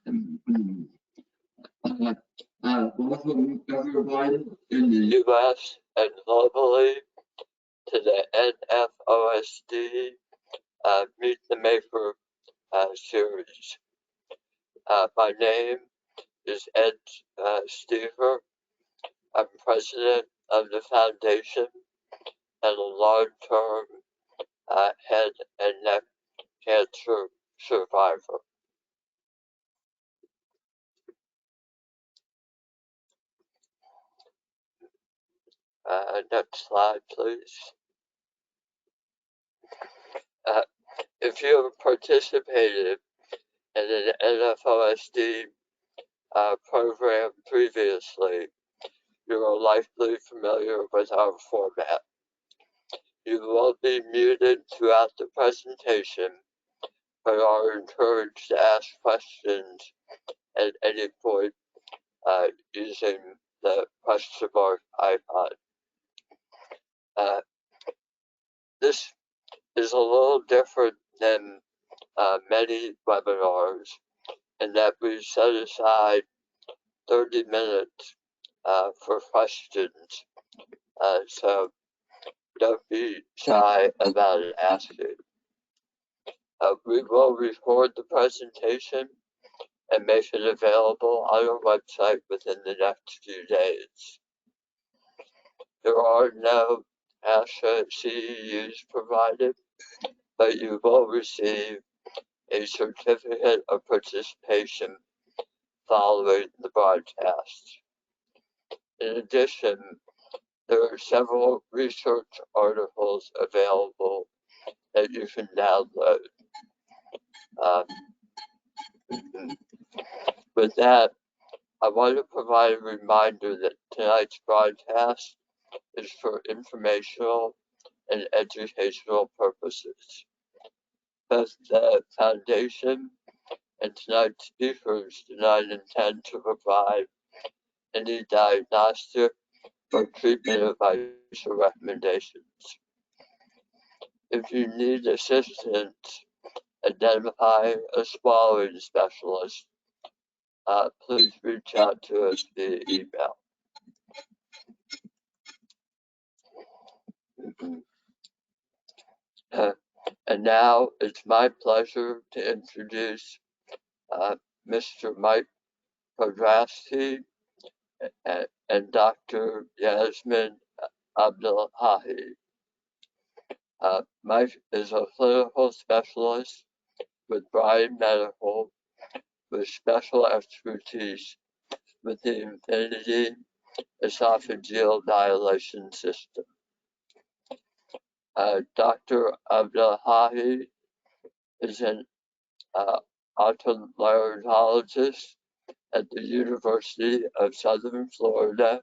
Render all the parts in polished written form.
Welcome everyone in the U.S. and globally to the NFOSD Meet the Maker series. My name is Ed Stever. I'm president of the foundation and a long-term head and neck cancer survivor. Next slide, please. If you have participated in an NFOSD program previously, you are likely familiar with our format. You will be muted throughout the presentation, but are encouraged to ask questions at any point using the question mark icon. This is a little different than many webinars in that we set aside 30 minutes for questions, so don't be shy about asking. We will record the presentation and make it available on our website within the next few days. There are no ASHA CEUs provided, but you will receive a certificate of participation following the broadcast. In addition, there are several research articles available that you can download. With that, I want to provide a reminder that tonight's broadcast is for informational and educational purposes. Both the Foundation and tonight's speakers do not intend to provide any diagnostic or treatment advice or recommendations. If you need assistance identifying a swallowing specialist, please reach out to us via email. And now it's my pleasure to introduce Mr. Mike Podrasky and Dr. Yasmin Abdullahi. Mike is a clinical specialist with Bryan Medical with special expertise with the Infinity Esophageal Dilation System. Dr. Abdullahi is an otolaryngologist at the University of Southern Florida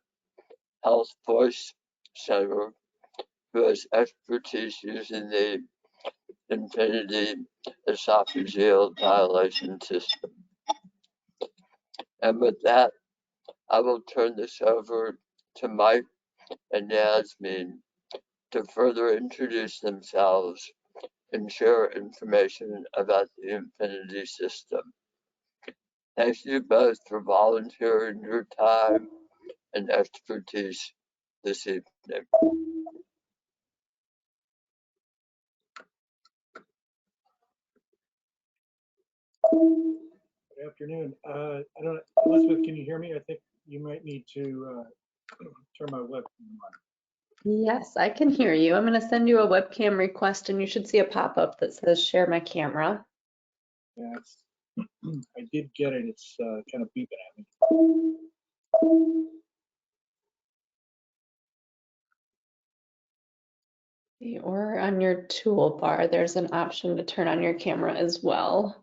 Health Voice Center, who has expertise using the Infinity Esophageal Dilation System. And with that, I will turn this over to Mike and Yasmin to further introduce themselves and share information about the Infinity system. Thank you both for volunteering your time and expertise this evening. Good afternoon. I don't know, Elizabeth, can you hear me? I think you might need to turn my webcam on. Yes, I can hear you. I'm going to send you a webcam request and you should see a pop-up that says share my camera. Yeah, I did get it. It's kind of beeping at me. Or on your toolbar, there's an option to turn on your camera as well.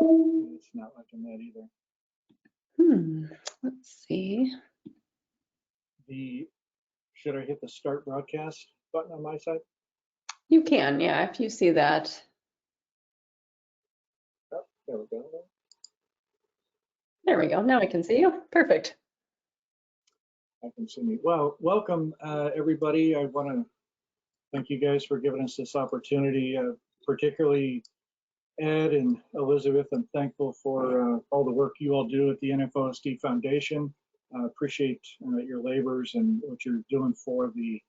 It's not liking that either. Let's see. Should I hit the start broadcast button on my side? You can, yeah, if you see that. Oh, there we go. There we go. Now I can see you. Perfect. I can see me. Well, welcome everybody. I want to thank you guys for giving us this opportunity, particularly Ed and Elizabeth, I'm thankful for all the work you all do at the NFOSD Foundation. Appreciate your labors and what you're doing for the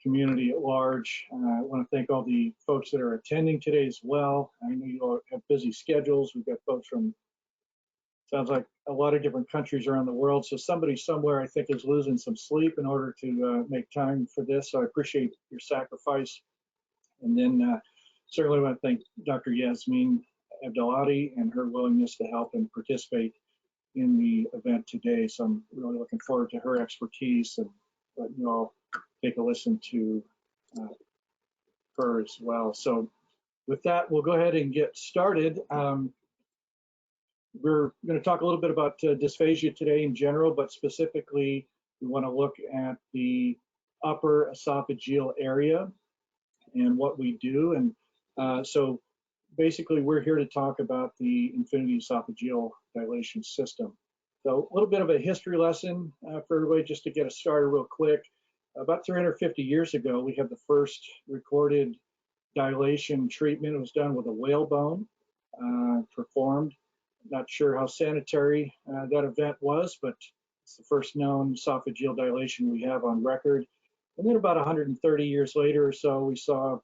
community at large. I want to thank all the folks that are attending today as well. I know you all have busy schedules. We've got folks from, sounds like a lot of different countries around the world. So somebody somewhere, I think, is losing some sleep in order to make time for this. So I appreciate your sacrifice. And then certainly want to thank Dr. Yasmin Abdelhadi and her willingness to help and participate in the event today. So I'm really looking forward to her expertise and let you all take a listen to her as well. So with that, we'll go ahead and get started. We're going to talk a little bit about dysphagia today in general, but specifically we want to look at the upper esophageal area and what we do. And so basically we're here to talk about the Infinity Esophageal Dilation System. So a little bit of a history lesson for everybody just to get us started real quick. About 350 years ago, we have the first recorded dilation treatment. It was done with a whalebone performed. Not sure how sanitary that event was, but it's the first known esophageal dilation we have on record. And then about 130 years later or so, we saw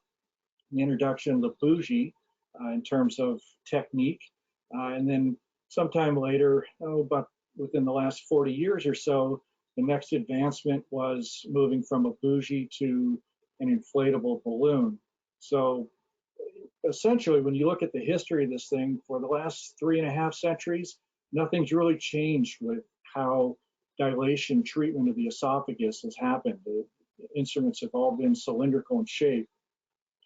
the introduction of the bougie in terms of technique. And then sometime later, about within the last 40 years or so, the next advancement was moving from a bougie to an inflatable balloon. So essentially, when you look at the history of this thing, for the last 3.5 centuries, nothing's really changed with how dilation treatment of the esophagus has happened. The instruments have all been cylindrical in shape.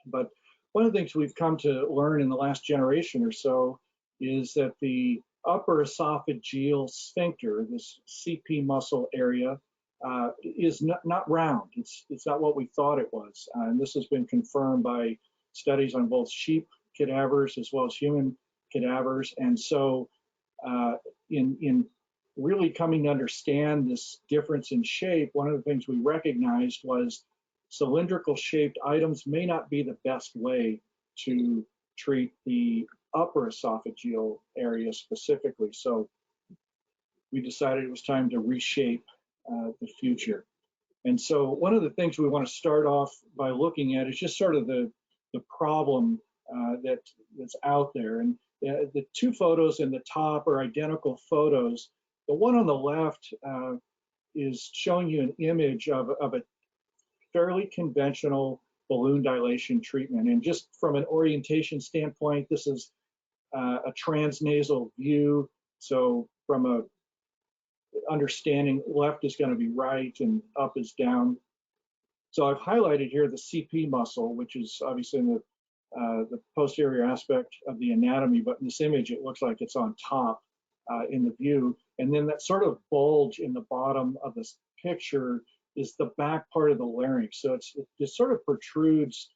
But one of the things we've come to learn in the last generation or so is that the upper esophageal sphincter, this CP muscle area, is not round. It's not what we thought it was. And this has been confirmed by studies on both sheep cadavers as well as human cadavers. And so in really coming to understand this difference in shape, one of the things we recognized was cylindrical shaped items may not be the best way to treat the upper esophageal area specifically. So we decided it was time to reshape the future. And so one of the things we want to start off by looking at is just sort of the problem that's out there. And the two photos in the top are identical photos. The one on the left is showing you an image of a fairly conventional balloon dilation treatment. And just from an orientation standpoint, this is a transnasal view. So from a understanding, left is going to be right and up is down. So I've highlighted here the CP muscle, which is obviously in the posterior aspect of the anatomy, but in this image, it looks like it's on top in the view. And then that sort of bulge in the bottom of this picture is the back part of the larynx. So it sort of protrudes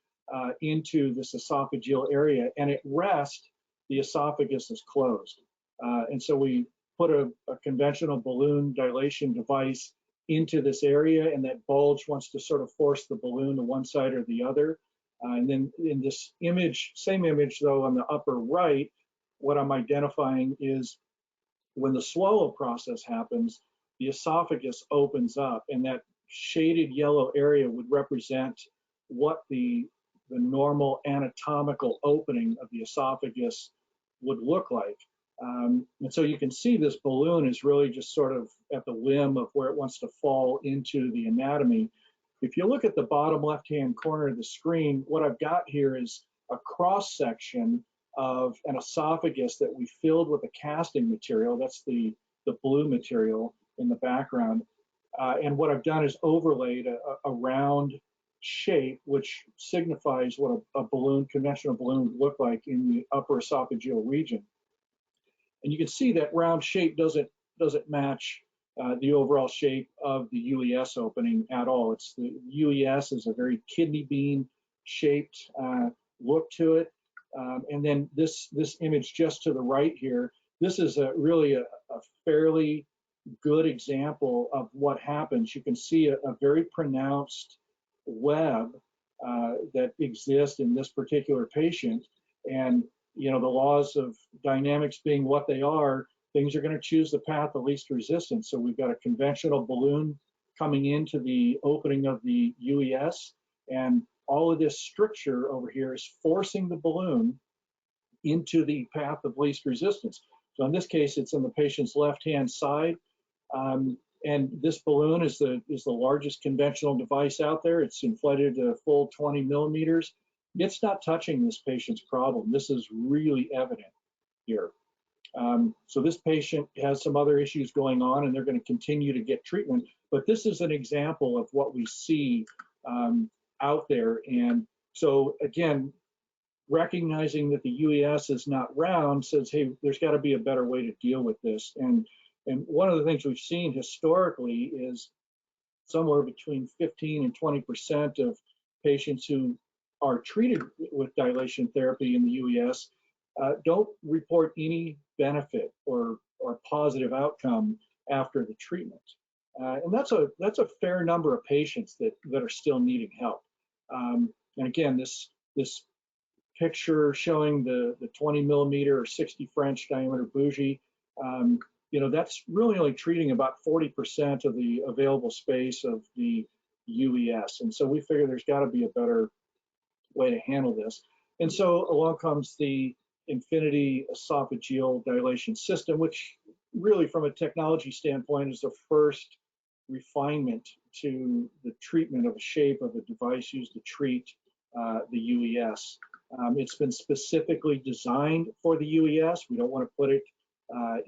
into this esophageal area, and at rest, the esophagus is closed. And so we put a conventional balloon dilation device into this area, and that bulge wants to sort of force the balloon to one side or the other. And then in this image, same image though, on the upper right, what I'm identifying is when the swallow process happens, the esophagus opens up, and that shaded yellow area would represent what the normal anatomical opening of the esophagus would look like. And so you can see this balloon is really just sort of at the whim of where it wants to fall into the anatomy. If you look at the bottom left-hand corner of the screen, what I've got here is a cross-section of an esophagus that we filled with a casting material. That's the blue material in the background. And what I've done is overlaid a round shape, which signifies what a balloon, conventional balloon, would look like in the upper esophageal region. And you can see that round shape doesn't match the overall shape of the UES opening at all. It's the UES is a very kidney bean shaped look to it. And then this image just to the right here, this is really a fairly good example of what happens. You can see a very pronounced web that exists in this particular patient. And you know, the laws of dynamics being what they are, things are going to choose the path of least resistance. So we've got a conventional balloon coming into the opening of the UES, and all of this stricture over here is forcing the balloon into the path of least resistance. So in this case, it's on the patient's left-hand side. And this balloon is the largest conventional device out there. It's inflated to a full 20 millimeters. It's not touching this patient's problem. This is really evident here. So this patient has some other issues going on, and they're going to continue to get treatment. But this is an example of what we see out there. And so again, recognizing that the UES is not round says, hey, there's got to be a better way to deal with this. And one of the things we've seen historically is somewhere between 15 and 20% of patients who are treated with dilation therapy in the UES don't report any benefit or positive outcome after the treatment. And that's a fair number of patients that are still needing help. And again, this picture showing the 20 millimeter or 60 French diameter bougie, you know, that's really only treating about 40% of the available space of the UES. And so we figure there's got to be a better way to handle this. And so along comes the Infinity Esophageal Dilation System, which really from a technology standpoint is the first refinement to the treatment of a shape of a device used to treat the UES. It's been specifically designed for the UES. We don't want to put it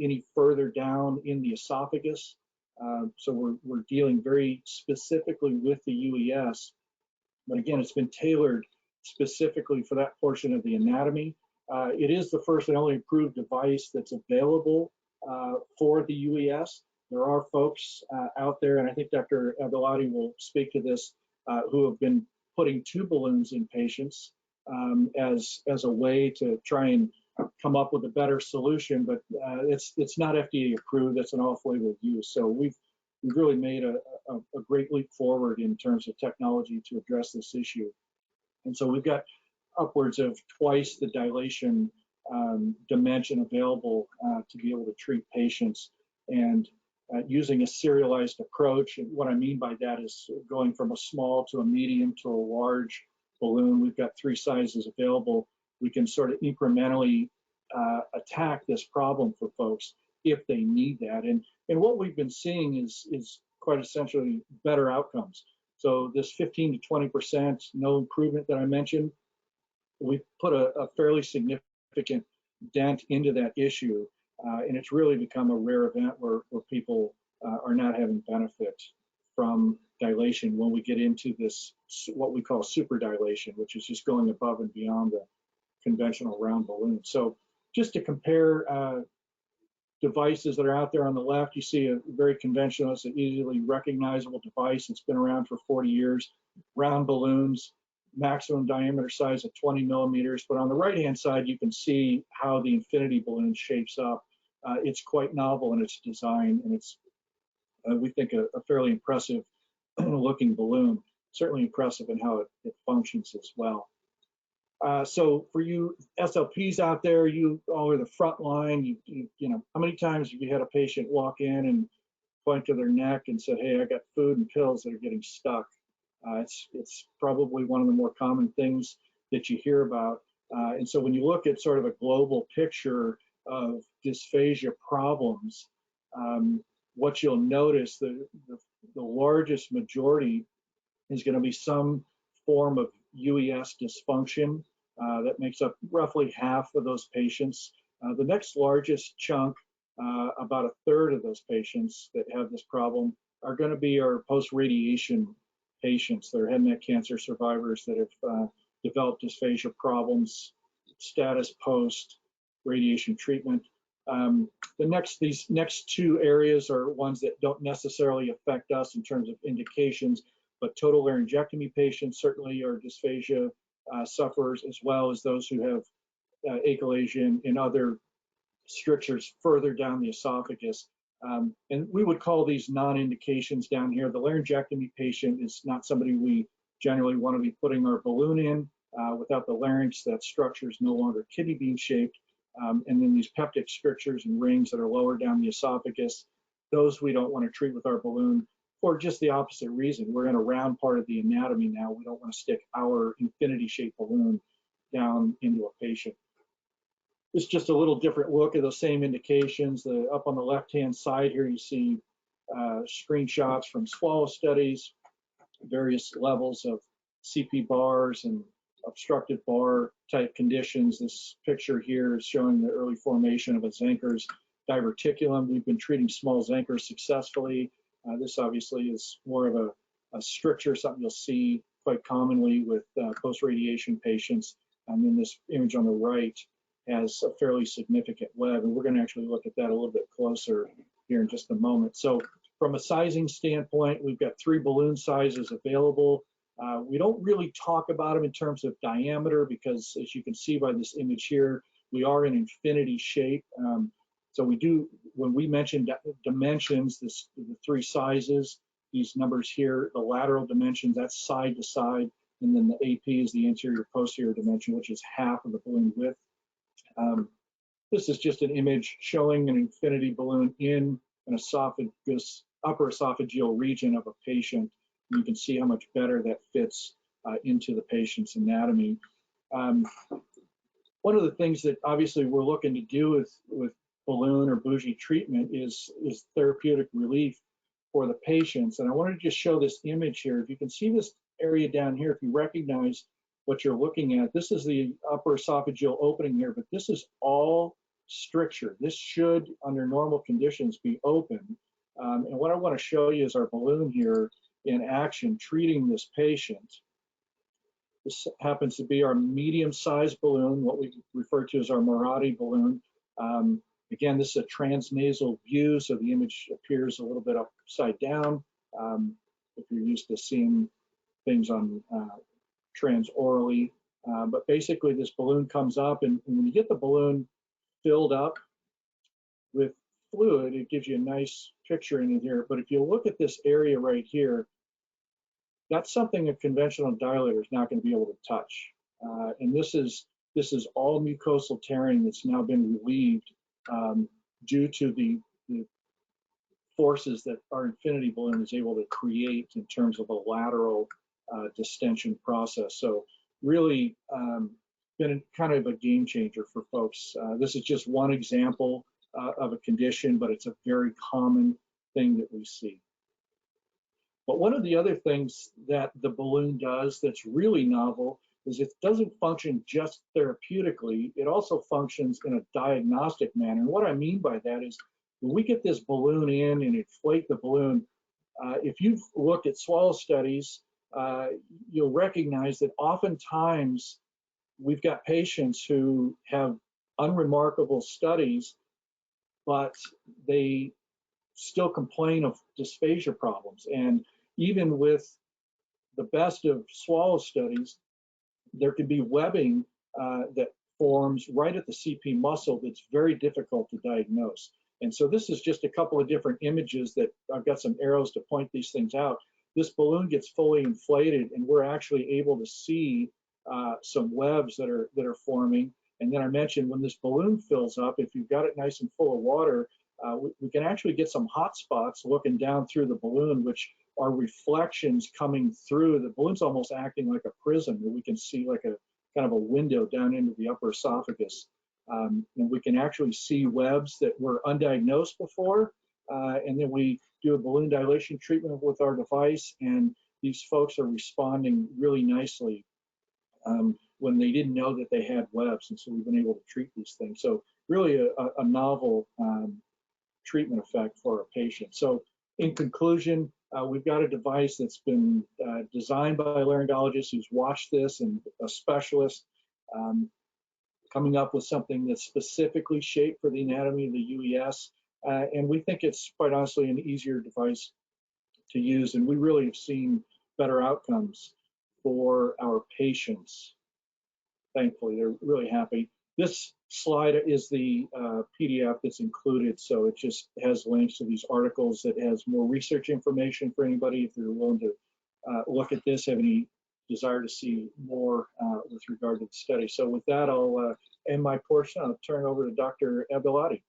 any further down in the esophagus. So we're dealing very specifically with the UES. But again, it's been tailored specifically for that portion of the anatomy. It is the first and only approved device that's available for the UES. There are folks out there, and I think Dr. Abdelati will speak to this, who have been putting two balloons in patients as a way to try and come up with a better solution, but it's not FDA approved. That's an off-label use. So we've really made a great leap forward in terms of technology to address this issue. And so we've got upwards of twice the dilation dimension available to be able to treat patients, and using a serialized approach. And what I mean by that is going from a small to a medium to a large balloon. We've got three sizes available. We can sort of incrementally attack this problem for folks if they need that. And what we've been seeing is quite essentially better outcomes. So this 15 to 20% no improvement that I mentioned, we put a fairly significant dent into that issue, and it's really become a rare event where people are not having benefit from dilation when we get into this, what we call super dilation, which is just going above and beyond the conventional round balloon. So just to compare devices that are out there on the left, you see a very conventional, it's an easily recognizable device. It's been around for 40 years, round balloons, maximum diameter size of 20 millimeters. But on the right-hand side, you can see how the Infinity balloon shapes up. It's quite novel in its design, and it's, we think, a fairly impressive looking balloon, certainly impressive in how it functions as well. So for you SLPs out there, you all are the front line. You know, how many times have you had a patient walk in and point to their neck and said, hey, I got food and pills that are getting stuck? It's probably one of the more common things that you hear about. And so when you look at sort of a global picture of dysphagia problems, what you'll notice, the largest majority is going to be some form of UES dysfunction. That makes up roughly half of those patients. The next largest chunk, about a third of those patients that have this problem, are going to be our post-radiation patients. They're head and neck cancer survivors that have developed dysphagia problems, status post-radiation treatment. These next two areas are ones that don't necessarily affect us in terms of indications, but total laryngectomy patients certainly are dysphagia sufferers, as well as those who have achalasia and other strictures further down the esophagus. And we would call these non-indications down here. The laryngectomy patient is not somebody we generally want to be putting our balloon in. Without the larynx, that structure is no longer kidney bean shaped. And then these peptic strictures and rings that are lower down the esophagus, those we don't want to treat with our balloon for just the opposite reason. We're in a round part of the anatomy now. We don't want to stick our infinity shaped balloon down into a patient. This is just a little different look at those same indications. Up on the left-hand side here, you see screenshots from swallow studies, various levels of CP bars and obstructive bar type conditions. This picture here is showing the early formation of a Zenker's diverticulum. We've been treating small Zenkers successfully. This obviously is more of a stricture, something you'll see quite commonly with post-radiation patients. And then this image on the right has a fairly significant web, and we're going to actually look at that a little bit closer here in just a moment. So from a sizing standpoint, we've got 3 balloon sizes available. We don't really talk about them in terms of diameter because, as you can see by this image here, we are in infinity shape. So we do, when we mention dimensions, the 3 sizes, these numbers here, the lateral dimensions, that's side to side, and then the AP is the anterior posterior dimension, which is half of the balloon width. This is just an image showing an infinity balloon in an esophagus, upper esophageal region of a patient. You can see how much better that fits into the patient's anatomy. One of the things that obviously we're looking to do with balloon or bougie treatment is therapeutic relief for the patients. And I wanted to just show this image here. If you can see this area down here, if you recognize what you're looking at, this is the upper esophageal opening here, but this is all stricture. This should, under normal conditions, be open. And what I want to show you is our balloon here in action treating this patient. This happens to be our medium-sized balloon, what we refer to as our Mirati balloon. Again, this is a transnasal view, so the image appears a little bit upside down. If you're used to seeing things on transorally, but basically this balloon comes up, and when you get the balloon filled up with fluid, it gives you a nice picture in here. But if you look at this area right here, that's something a conventional dilator is not going to be able to touch. And this is all mucosal tearing that's now been relieved due to the forces that our infinity balloon is able to create in terms of a lateral distension process. So really been kind of a game changer for folks. This is just one example of a condition, but it's a very common thing that we see. But one of the other things that the balloon does that's really novel is it doesn't function just therapeutically, it also functions in a diagnostic manner. And what I mean by that is when we get this balloon in and inflate the balloon, if you've looked at swallow studies, you'll recognize that oftentimes we've got patients who have unremarkable studies, but they still complain of dysphagia problems. And even with the best of swallow studies, there can be webbing that forms right at the CP muscle that's very difficult to diagnose. And so this is just a couple of different images that I've got some arrows to point these things out. This balloon gets fully inflated, and we're actually able to see some webs that are forming. And then I mentioned when this balloon fills up, if you've got it nice and full of water, we can actually get some hot spots looking down through the balloon, which are reflections coming through. The balloon's almost acting like a prism, where we can see like a kind of a window down into the upper esophagus. And we can actually see webs that were undiagnosed before. And then we do a balloon dilation treatment with our device, and these folks are responding really nicely when they didn't know that they had webs. And so we've been able to treat these things. So really a novel treatment effect for our patients. So in conclusion, we've got a device that's been designed by a laryngologist who's watched this, and a specialist coming up with something that's specifically shaped for the anatomy of the UES. And we think it's quite honestly an easier device to use, and we really have seen better outcomes for our patients. Thankfully, they're really happy. This slide is the PDF that's included, so it just has links to these articles that has more research information for anybody if they're willing to look at this, have any desire to see more with regard to the study. So with that, I'll end my portion. I'll turn it over to Dr. Abdelhadi.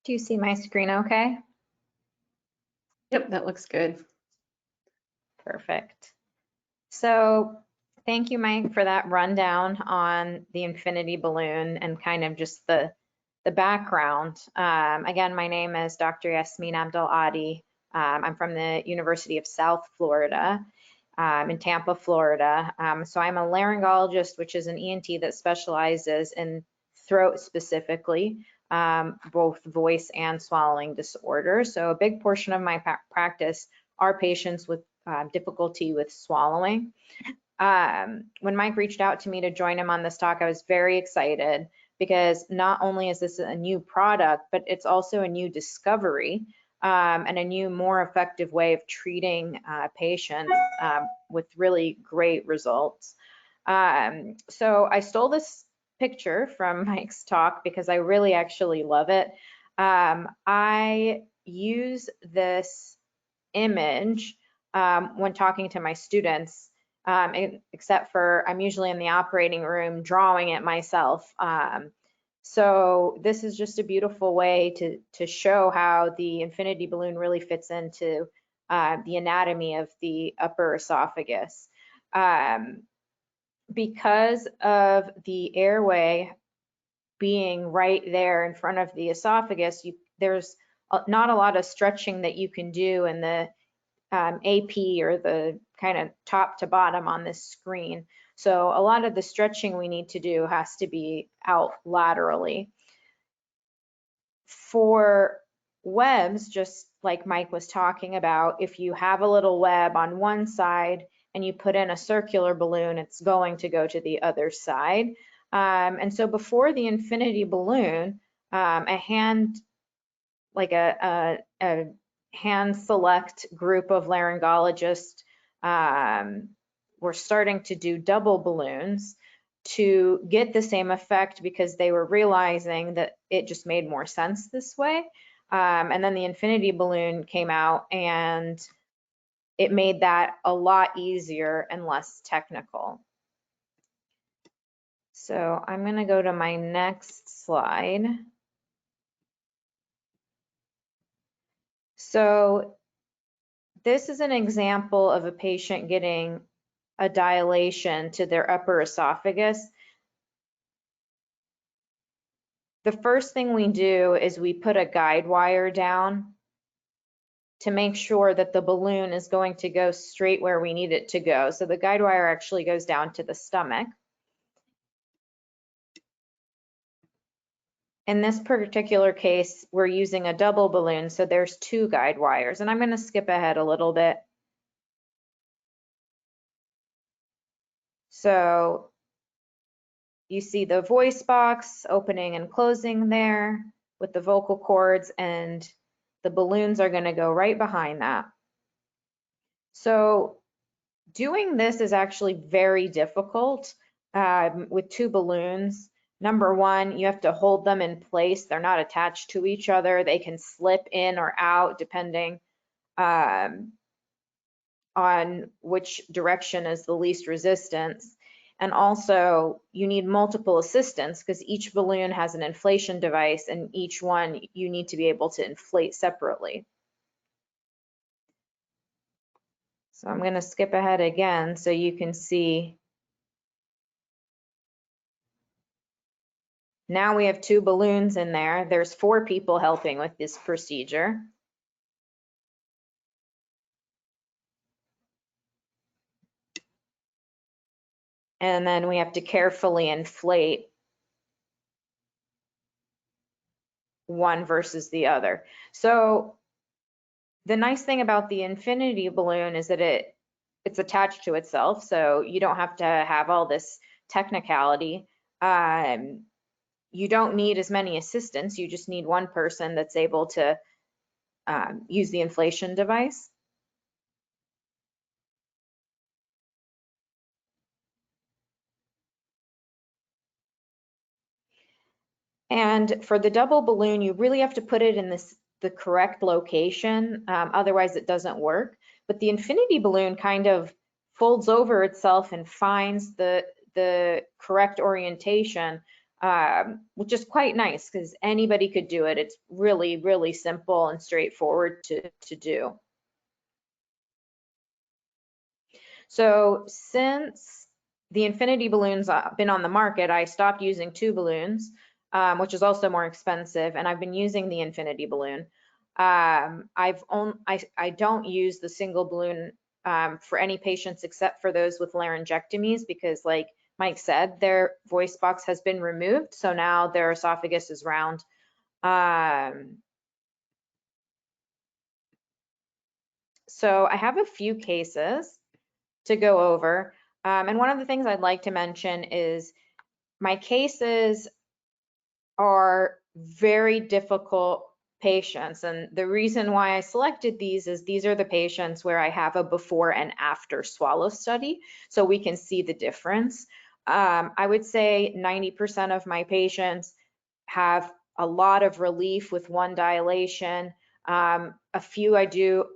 Do you see my screen okay? Yep, that looks good. Perfect. So thank you, Mike, for that rundown on the infinity balloon and kind of just the background. Again, my name is Dr. Yasmin Abdelhadi. I'm from the University of South Florida in Tampa, Florida. So I'm a laryngologist, which is an ENT that specializes in throat specifically, both voice and swallowing disorders. So a big portion of my practice are patients with difficulty with swallowing. When Mike reached out to me to join him on this talk, I was very excited because not only is this a new product, but it's also a new discovery and a new, more effective way of treating patients with really great results. So I stole this picture from Mike's talk because I really actually love it. I use this image when talking to my students, except for I'm usually in the operating room drawing it myself. So this is just a beautiful way to show how the infinity balloon really fits into the anatomy of the upper esophagus. Because of the airway being right there in front of the esophagus, there's not a lot of stretching that you can do in the AP or the kind of top to bottom on this screen. So a lot of the stretching we need to do has to be out laterally. For webs, just like Mike was talking about, if you have a little web on one side and you put in a circular balloon, it's going to go to the other side. And so before the infinity balloon, a hand select group of laryngologists were starting to do double balloons to get the same effect because they were realizing that it just made more sense this way. And then the infinity balloon came out and it made that a lot easier and less technical. So I'm going to go to my next slide. So this is an example of a patient getting a dilation to their upper esophagus. The first thing we do is we put a guide wire down to make sure that the balloon is going to go straight where we need it to go. So the guide wire actually goes down to the stomach. In this particular case, we're using a double balloon, so there's 2 guide wires. And I'm going to skip ahead a little bit. So you see the voice box opening and closing there with the vocal cords, and the balloons are going to go right behind that. So doing this is actually very difficult with 2 balloons. Number one, you have to hold them in place. They're not attached to each other. They can slip in or out depending on which direction is the least resistance. And also you need multiple assistants because each balloon has an inflation device and each one you need to be able to inflate separately. So I'm going to skip ahead again so you can see. Now we have 2 balloons in there. There's 4 people helping with this procedure. And then we have to carefully inflate one versus the other. So the nice thing about the infinity balloon is that it it's attached to itself, so you don't have to have all this technicality. You don't need as many assistants. You just need one person that's able to use the inflation device. And for the double balloon, you really have to put it in the correct location, otherwise it doesn't work. But the infinity balloon kind of folds over itself and finds the correct orientation, which is quite nice because anybody could do it. It's really, really simple and straightforward to do. So since the infinity balloon's been on the market, I stopped using 2 balloons, which is also more expensive, and I've been using the infinity balloon. I don't use the single balloon for any patients except for those with laryngectomies, because like Mike said, their voice box has been removed, so now their esophagus is round. So I have a few cases to go over. And one of the things I'd like to mention is my cases are very difficult patients. And the reason why I selected these is these are the patients where I have a before and after swallow study, so we can see the difference. I would say 90% of my patients have a lot of relief with one dilation. A few I do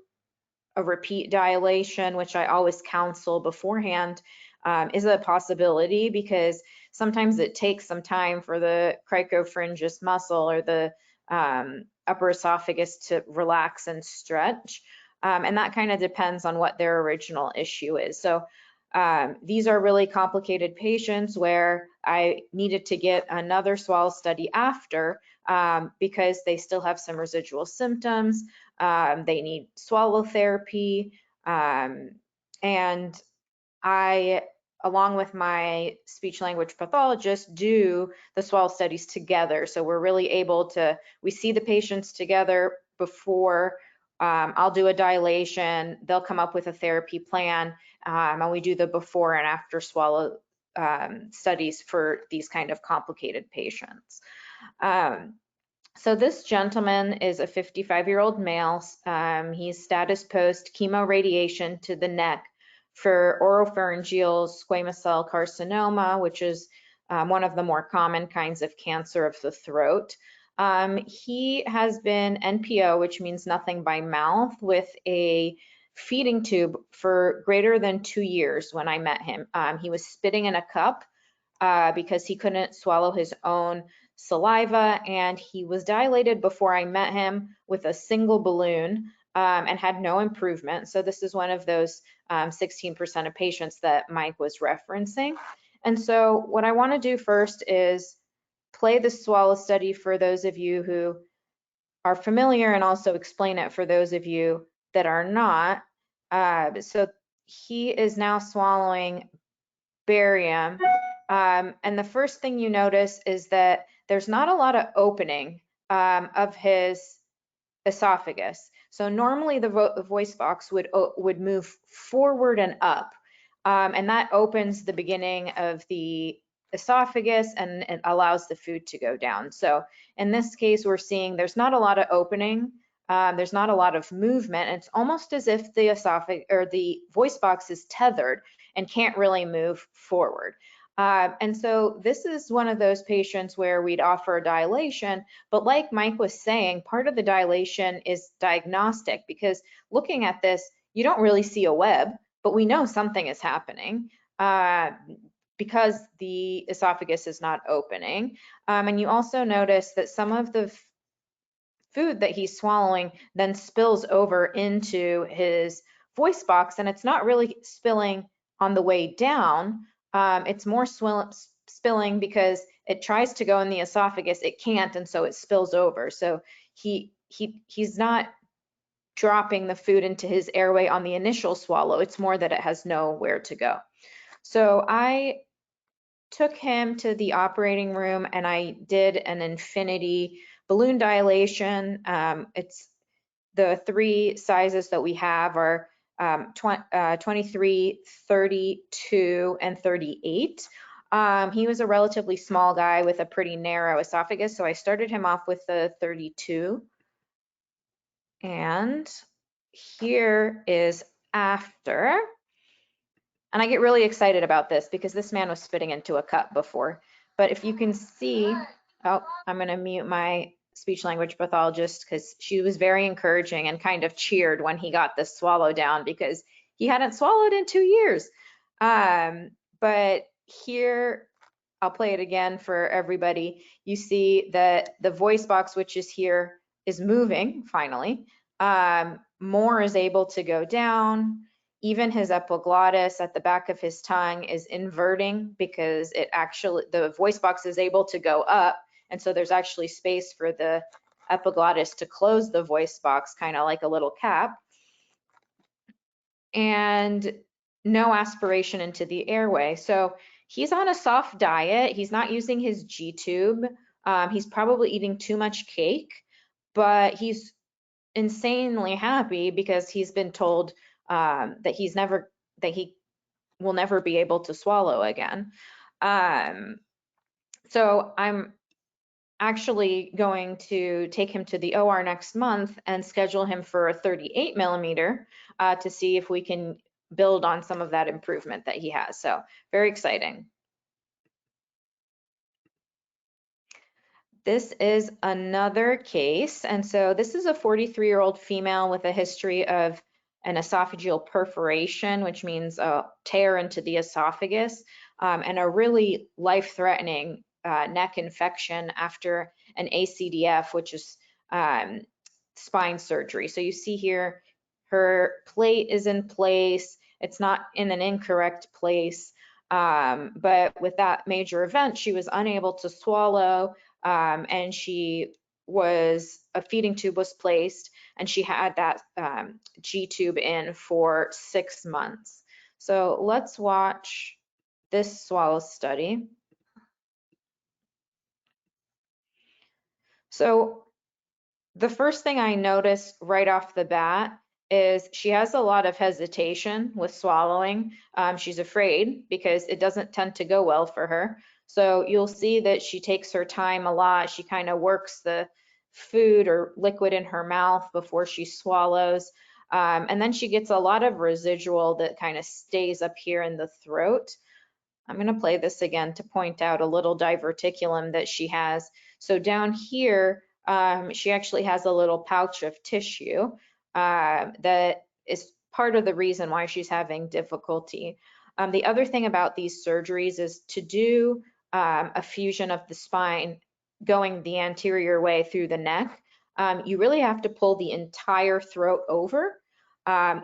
a repeat dilation, which I always counsel beforehand, is a possibility, because sometimes it takes some time for the cricopharyngeus muscle or the upper esophagus to relax and stretch. And that kind of depends on what their original issue is. So these are really complicated patients where I needed to get another swallow study after, because they still have some residual symptoms. They need swallow therapy. And I, along with my speech language pathologist, do the swallow studies together. So we're really able to, we see the patients together before. I'll do a dilation, they'll come up with a therapy plan, and we do the before and after swallow studies for these kind of complicated patients. So this gentleman is a 55-year-old male. He's status post chemoradiation to the neck for oropharyngeal squamous cell carcinoma, which is one of the more common kinds of cancer of the throat. He has been NPO, which means nothing by mouth, with a feeding tube for greater than 2 years when I met him. He was spitting in a cup because he couldn't swallow his own saliva, and he was dilated before I met him with a single balloon and had no improvement. So this is one of those 16% of patients that Mike was referencing. And so what I want to do first is play the swallow study for those of you who are familiar, and also explain it for those of you that are not. So he is now swallowing barium. And the first thing you notice is that there's not a lot of opening of his esophagus. So normally the voice box would move forward and up, and that opens the beginning of the esophagus and it allows the food to go down. So in this case, we're seeing there's not a lot of opening. There's not a lot of movement. It's almost as if the esophagus or the voice box is tethered and can't really move forward. And so this is one of those patients where we'd offer a dilation, but like Mike was saying, part of the dilation is diagnostic, because looking at this, you don't really see a web, but we know something is happening because the esophagus is not opening. And you also notice that some of the food that he's swallowing then spills over into his voice box, and it's not really spilling on the way down. It's more spilling because it tries to go in the esophagus, it can't, and so it spills over. So he's not dropping the food into his airway on the initial swallow. It's more that it has nowhere to go. So I took him to the operating room and I did an infinity balloon dilation. It's the 3 sizes that we have are 23, 32, and 38. He was a relatively small guy with a pretty narrow esophagus, so I started him off with the 32. And here is after. And I get really excited about this because this man was spitting into a cup before. But if you can see, oh, I'm going to mute my speech language pathologist because she was very encouraging and kind of cheered when he got this swallow down because he hadn't swallowed in 2 years. But here, I'll play it again for everybody. You see that the voice box, which is here, is moving finally. More is able to go down. Even his epiglottis at the back of his tongue is inverting because the voice box is able to go up. And so there's actually space for the epiglottis to close the voice box, kind of like a little cap. And no aspiration into the airway. So he's on a soft diet. He's not using his G-tube. He's probably eating too much cake, but he's insanely happy because he's been told that he will never be able to swallow again. So I'm actually going to take him to the OR next month and schedule him for a 38 millimeter to see if we can build on some of that improvement that he has. So very exciting. This is another case. And so this is a 43-year-old female with a history of an esophageal perforation, which means a tear into the esophagus, and a really life-threatening neck infection after an ACDF, which is spine surgery. So you see here, her plate is in place. It's not in an incorrect place, but with that major event, she was unable to swallow, and a feeding tube was placed, and she had that G-tube in for 6 months. So let's watch this swallow study. So the first thing I noticed right off the bat is she has a lot of hesitation with swallowing. She's afraid because it doesn't tend to go well for her. So you'll see that she takes her time a lot. She kind of works the food or liquid in her mouth before she swallows. And then she gets a lot of residual that kind of stays up here in the throat. I'm going to play this again to point out a little diverticulum that she has. So down here, she actually has a little pouch of tissue that is part of the reason why she's having difficulty. The other thing about these surgeries is to do a fusion of the spine going the anterior way through the neck. You really have to pull the entire throat over,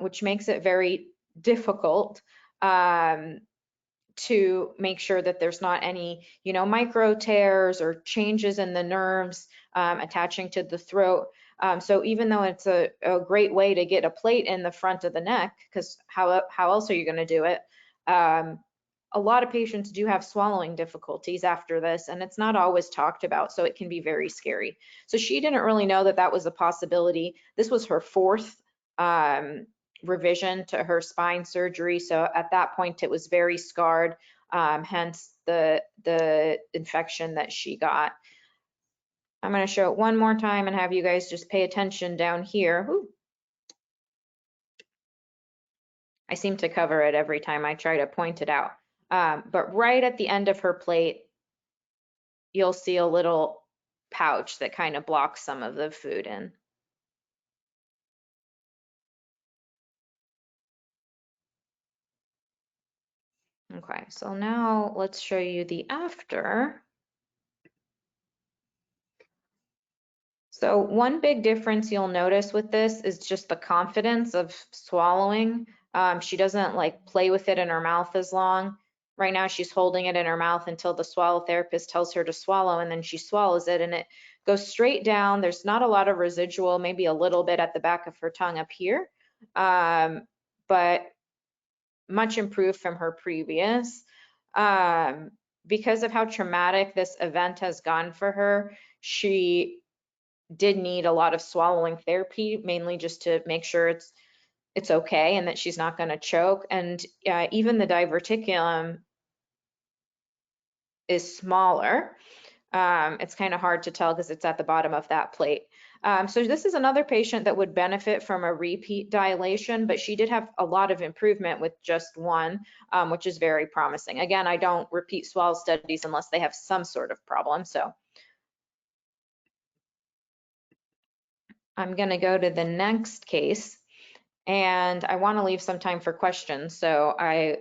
which makes it very difficult to make sure that there's not any, micro tears or changes in the nerves attaching to the throat. So even though it's a great way to get a plate in the front of the neck, because how else are you going to do it? A lot of patients do have swallowing difficulties after this, and it's not always talked about, so it can be very scary. So she didn't really know that that was a possibility. This was her 4th revision to her spine surgery. So at that point, it was very scarred, hence the infection that she got. I'm going to show it one more time and have you guys just pay attention down here. Ooh. I seem to cover it every time I try to point it out. But right at the end of her plate, you'll see a little pouch that kind of blocks some of the food in. Okay, so now let's show you the after. So one big difference you'll notice with this is just the confidence of swallowing. She doesn't play with it in her mouth as long. Right now she's holding it in her mouth until the swallow therapist tells her to swallow, and then she swallows it and it goes straight down. There's not a lot of residual, maybe a little bit at the back of her tongue up here, but much improved from her previous. Because of how traumatic this event has gone for her, she did need a lot of swallowing therapy, mainly just to make sure it's okay and that she's not going to choke. And even the diverticulum is smaller. It's kind of hard to tell because it's at the bottom of that plate. So this is another patient that would benefit from a repeat dilation, but she did have a lot of improvement with just one, which is very promising. Again, I don't repeat swallow studies unless they have some sort of problem. So I'm going to go to the next case, and I want to leave some time for questions, so I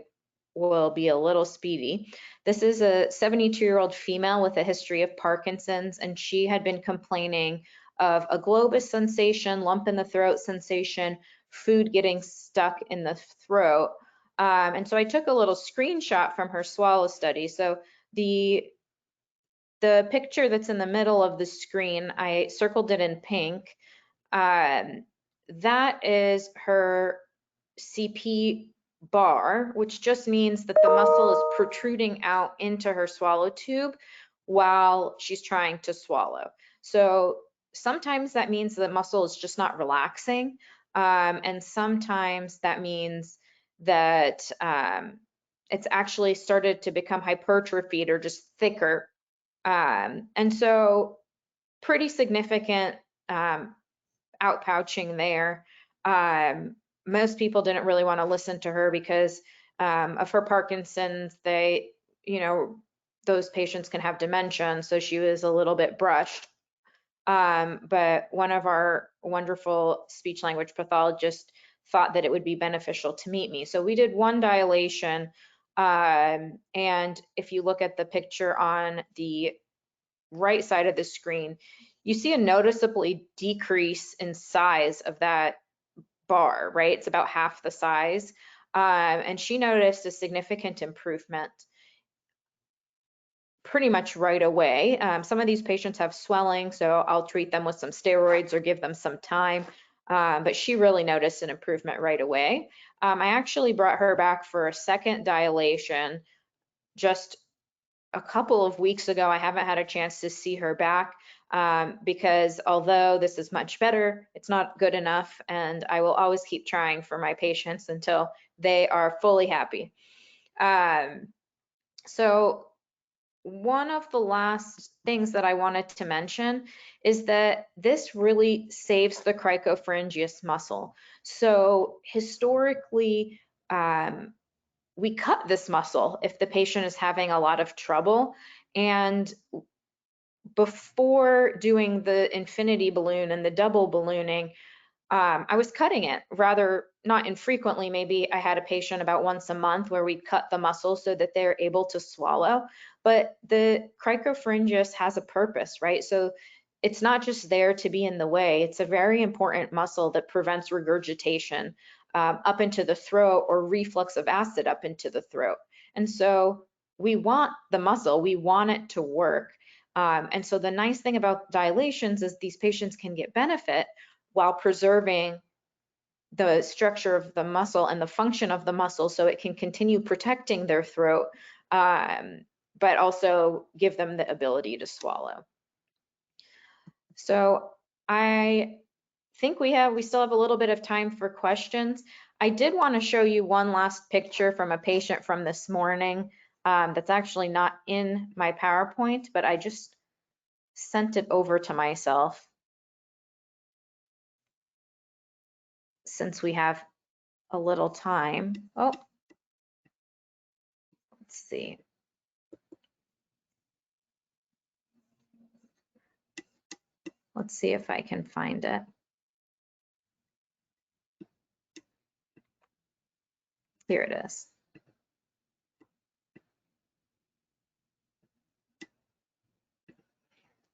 will be a little speedy. This is a 72-year-old female with a history of Parkinson's, and she had been complaining of a globus sensation, lump in the throat sensation, food getting stuck in the throat. And so I took a little screenshot from her swallow study. So the picture that's in the middle of the screen, I circled it in pink. That is her CP bar, which just means that the muscle is protruding out into her swallow tube while she's trying to swallow. So sometimes that means the muscle is just not relaxing, and sometimes that means that it's actually started to become hypertrophied or just thicker. And so pretty significant outpouching there. Most people didn't really want to listen to her because of her Parkinson's. They, those patients can have dementia, and so she was a little bit brushed. But one of our wonderful speech language pathologists thought that it would be beneficial to meet me. So we did one dilation, and if you look at the picture on the right side of the screen, you see a noticeably decrease in size of that bar, right? It's about half the size. And she noticed a significant improvement pretty much right away. Some of these patients have swelling, so I'll treat them with some steroids or give them some time. But she really noticed an improvement right away. I actually brought her back for a second dilation just a couple of weeks ago. I haven't had a chance to see her back because although this is much better, it's not good enough, and I will always keep trying for my patients until they are fully happy. So one of the last things that I wanted to mention is that this really saves the cricopharyngeus muscle. So historically, we cut this muscle if the patient is having a lot of trouble. And before doing the infinity balloon and the double ballooning, I was cutting it rather not infrequently. Maybe I had a patient about once a month where we cut the muscle so that they're able to swallow. But the cricopharyngeus has a purpose, right? So it's not just there to be in the way. It's a very important muscle that prevents regurgitation up into the throat or reflux of acid up into the throat. And so we want the muscle, we want it to work. And so the nice thing about dilations is these patients can get benefit while preserving the structure of the muscle and the function of the muscle so it can continue protecting their throat, but also give them the ability to swallow. So I think we still have a little bit of time for questions. I did want to show you one last picture from a patient from this morning that's actually not in my PowerPoint, but I just sent it over to myself since we have a little time. Oh, let's see. Let's see if I can find it. Here it is.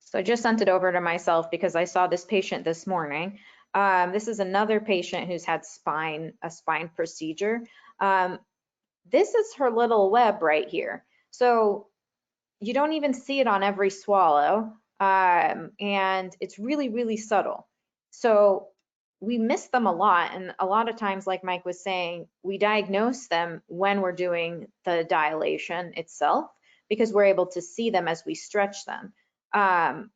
So I just sent it over to myself because I saw this patient this morning. This is another patient who's had a spine procedure. This is her little web right here. So you don't even see it on every swallow, and it's really, really subtle. So we miss them a lot, and a lot of times, like Mike was saying, we diagnose them when we're doing the dilation itself because we're able to see them as we stretch them.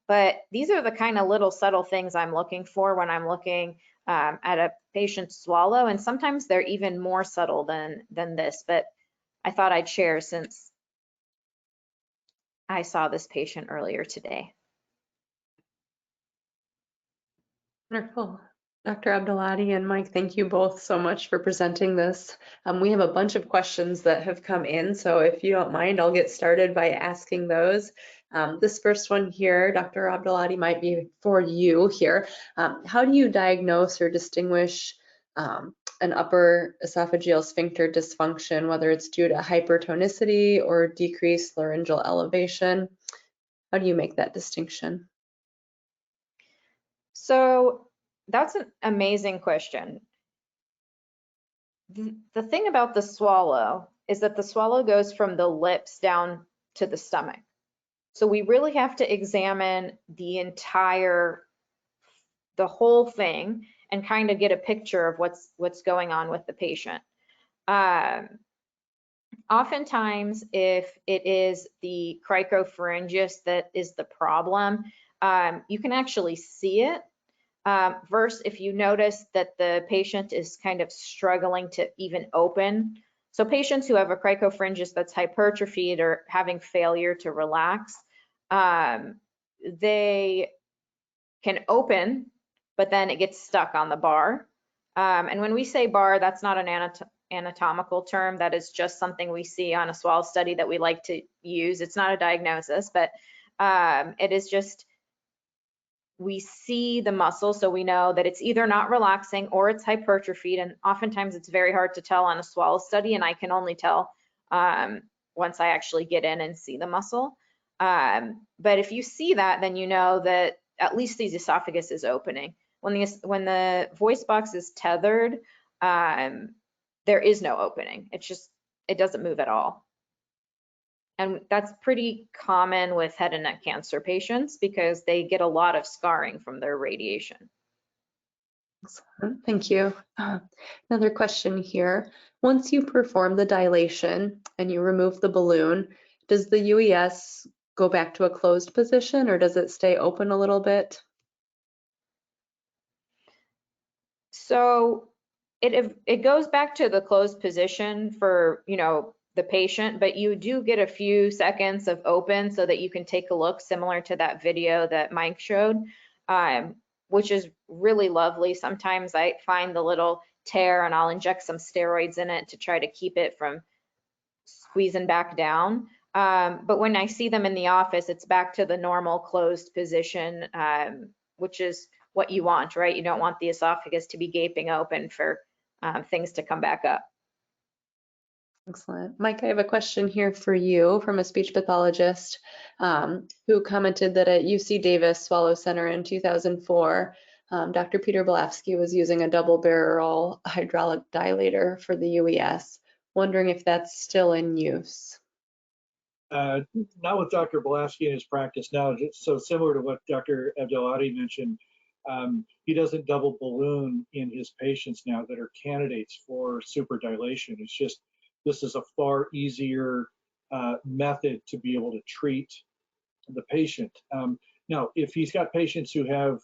But these are the kind of little subtle things I'm looking for when I'm looking at a patient's swallow, and sometimes they're even more subtle than this, but I thought I'd share since I saw this patient earlier today. Wonderful. Dr. Abdulati and Mike, thank you both so much for presenting this. We have a bunch of questions that have come in, so if you don't mind, I'll get started by asking those. This first one here, Dr. Abdulati, might be for you here. How do you diagnose or distinguish an upper esophageal sphincter dysfunction, whether it's due to hypertonicity or decreased laryngeal elevation? How do you make that distinction? So that's an amazing question. The thing about the swallow is that the swallow goes from the lips down to the stomach. So we really have to examine the whole thing and kind of get a picture of what's going on with the patient. Oftentimes, if it is the cricopharyngeus that is the problem, you can actually see it. Versus if you notice that the patient is kind of struggling to even open. So patients who have a cricopharyngeus that's hypertrophied or having failure to relax, they can open, but then it gets stuck on the bar. And when we say bar, that's not an anatomical term. That is just something we see on a swallow study that we like to use. It's not a diagnosis, but it is just, we see the muscle, so we know that it's either not relaxing or it's hypertrophied, and oftentimes it's very hard to tell on a swallow study, and I can only tell once I actually get in and see the muscle. But if you see that, then you know that at least the esophagus is opening. When the voice box is tethered, there is no opening. It doesn't move at all. And that's pretty common with head and neck cancer patients because they get a lot of scarring from their radiation. Excellent, thank you. Another question here. Once you perform the dilation and you remove the balloon, does the UES go back to a closed position or does it stay open a little bit? So it goes back to the closed position for, the patient, but you do get a few seconds of open so that you can take a look, similar to that video that Mike showed, which is really lovely. Sometimes I find the little tear and I'll inject some steroids in it to try to keep it from squeezing back down. But when I see them in the office, it's back to the normal closed position, which is what you want, right? You don't want the esophagus to be gaping open for things to come back up. Excellent. Mike, I have a question here for you from a speech pathologist who commented that at UC Davis Swallow Center in 2004, Dr. Peter Blafsky was using a double barrel hydraulic dilator for the UES. Wondering if that's still in use. Not with Dr. Blafsky in his practice now. So similar to what Dr. Abdulati mentioned, he doesn't double balloon in his patients now that are candidates for superdilation. It's just, this is a far easier method to be able to treat the patient. Now, if he's got patients who have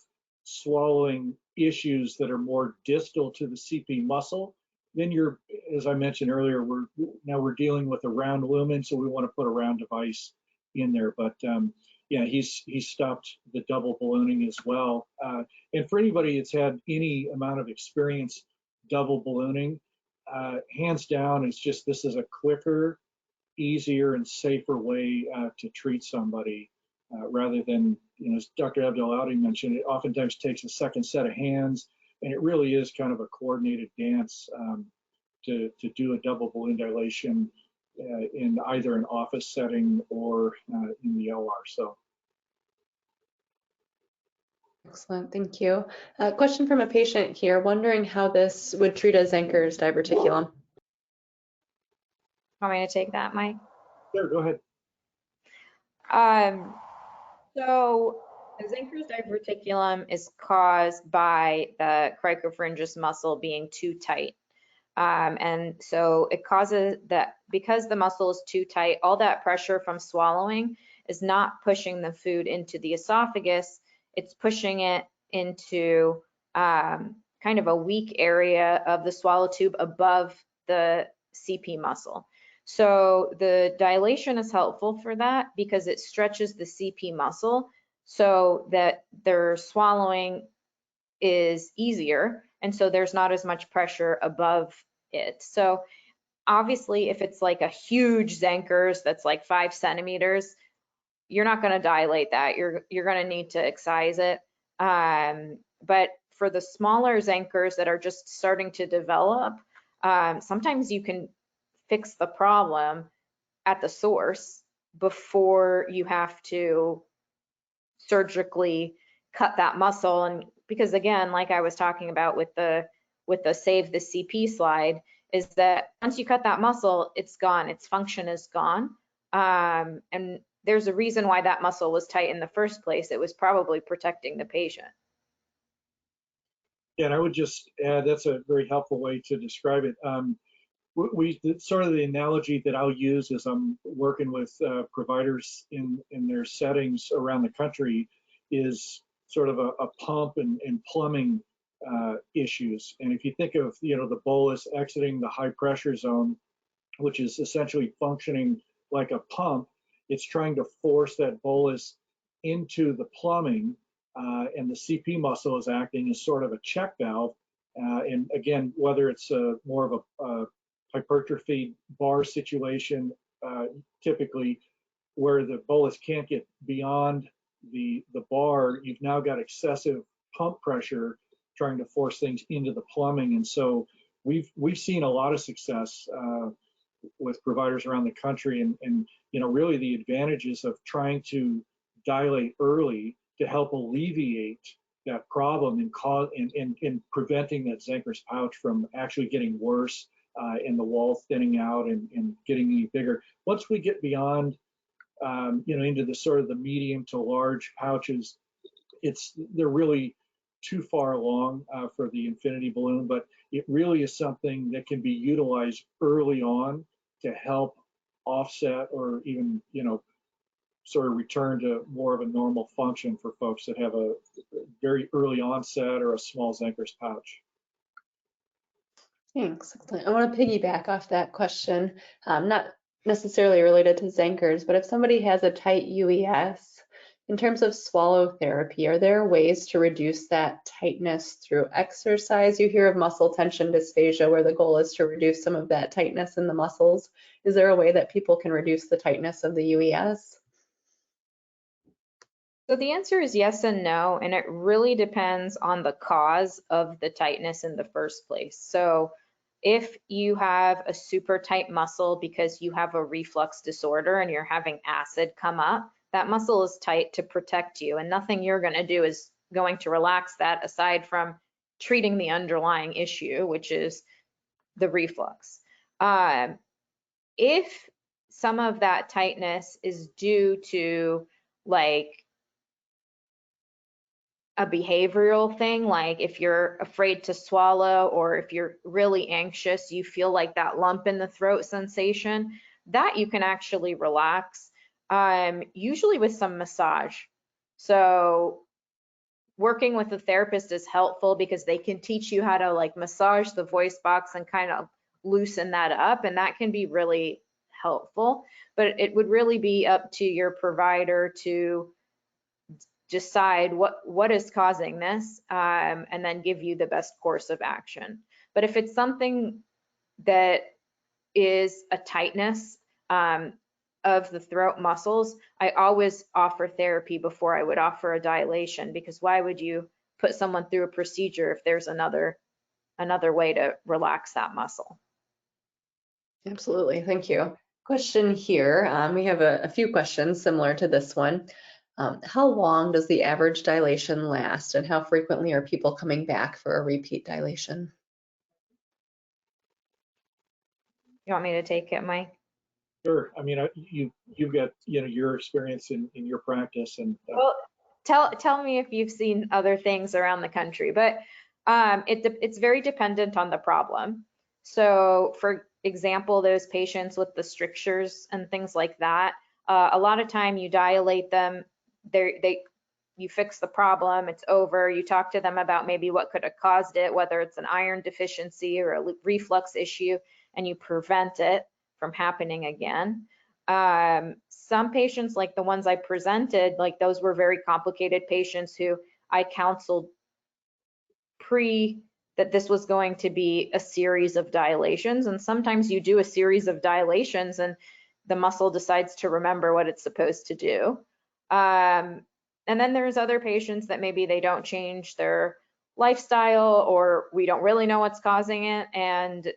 swallowing issues that are more distal to the CP muscle, then you're, as I mentioned earlier, we're dealing with a round lumen, so we want to put a round device in there. But yeah, he's stopped the double ballooning as well. And for anybody that's had any amount of experience double ballooning, hands down, it's just, this is a quicker, easier, and safer way to treat somebody rather than, as Dr. Abdulati mentioned, it oftentimes takes a second set of hands, and it really is kind of a coordinated dance to do a double balloon dilation in either an office setting or in the OR. So. Excellent, thank you. A question from a patient here, wondering how this would treat a Zenker's diverticulum. Want me to take that, Mike? Sure, go ahead. So the Zenker's diverticulum is caused by the cricopharyngeus muscle being too tight. And so it causes that, because the muscle is too tight, all that pressure from swallowing is not pushing the food into the esophagus, it's pushing it into kind of a weak area of the swallow tube above the CP muscle. So the dilation is helpful for that because it stretches the CP muscle so that their swallowing is easier. And so there's not as much pressure above it. So obviously, if it's like a huge Zenkers that's like 5 centimeters, you're not going to dilate that. You're going to need to excise it. But for the smaller Zenkers that are just starting to develop, sometimes you can fix the problem at the source before you have to surgically cut that muscle. And because again, like I was talking about with the save the CP slide, is that once you cut that muscle, it's gone, its function is gone. And there's a reason why that muscle was tight in the first place. It was probably protecting the patient. Yeah, and I would just add, that's a very helpful way to describe it. Sort of the analogy that I'll use as I'm working with providers in their settings around the country is sort of a pump and plumbing issues. And if you think of, the bolus exiting the high pressure zone, which is essentially functioning like a pump, it's trying to force that bolus into the plumbing, and the CP muscle is acting as sort of a check valve. And again, whether it's more of a hypertrophy bar situation, typically where the bolus can't get beyond the bar, you've now got excessive pump pressure trying to force things into the plumbing. And so we've seen a lot of success with providers around the country, and really the advantages of trying to dilate early to help alleviate that problem and preventing that Zenker's pouch from actually getting worse, and the wall thinning out and getting any bigger. Once we get beyond, into the sort of the medium to large pouches, they're really too far along for the Infinity balloon, but it really is something that can be utilized early on to help offset or even, sort of return to more of a normal function for folks that have a very early onset or a small Zenker's pouch. Thanks. Excellent. I want to piggyback off that question, not necessarily related to Zenker's, but if somebody has a tight UES, in terms of swallow therapy, are there ways to reduce that tightness through exercise? You hear of muscle tension dysphagia where the goal is to reduce some of that tightness in the muscles. Is there a way that people can reduce the tightness of the UES? So the answer is yes and no, and it really depends on the cause of the tightness in the first place. So if you have a super tight muscle because you have a reflux disorder and you're having acid come up, that muscle is tight to protect you, and nothing you're going to do is going to relax that aside from treating the underlying issue, which is the reflux. If some of that tightness is due to like a behavioral thing, like if you're afraid to swallow or if you're really anxious, you feel like that lump in the throat sensation, that you can actually relax, usually with some massage. So working with a therapist is helpful because they can teach you how to like massage the voice box and kind of loosen that up, and that can be really helpful. But it would really be up to your provider to decide what is causing this, and then give you the best course of action. But if it's something that is a tightness of the throat muscles, I always offer therapy before I would offer a dilation, because why would you put someone through a procedure if there's another way to relax that muscle? Absolutely, thank you. Question here, we have a few questions similar to this one. How long does the average dilation last, and how frequently are people coming back for a repeat dilation? You want me to take it, Mike? Sure. I mean, you've got your experience in your practice, and well, tell me if you've seen other things around the country, but it's very dependent on the problem. So for example, those patients with the strictures and things like that, a lot of time you dilate them, you fix the problem, it's over. You talk to them about maybe what could have caused it, whether it's an iron deficiency or a reflux issue, and you prevent it from happening again. Some patients, like the ones I presented, like those were very complicated patients who I counseled that this was going to be a series of dilations. And sometimes you do a series of dilations and the muscle decides to remember what it's supposed to do. And then there's other patients that maybe they don't change their lifestyle, or we don't really know what's causing it. And,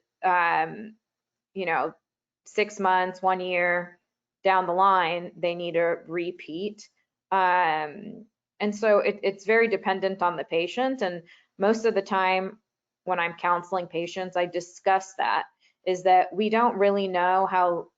6 months, 1 year down the line, they need a repeat. And so it's very dependent on the patient. And most of the time when I'm counseling patients, I discuss that, is that we don't really know how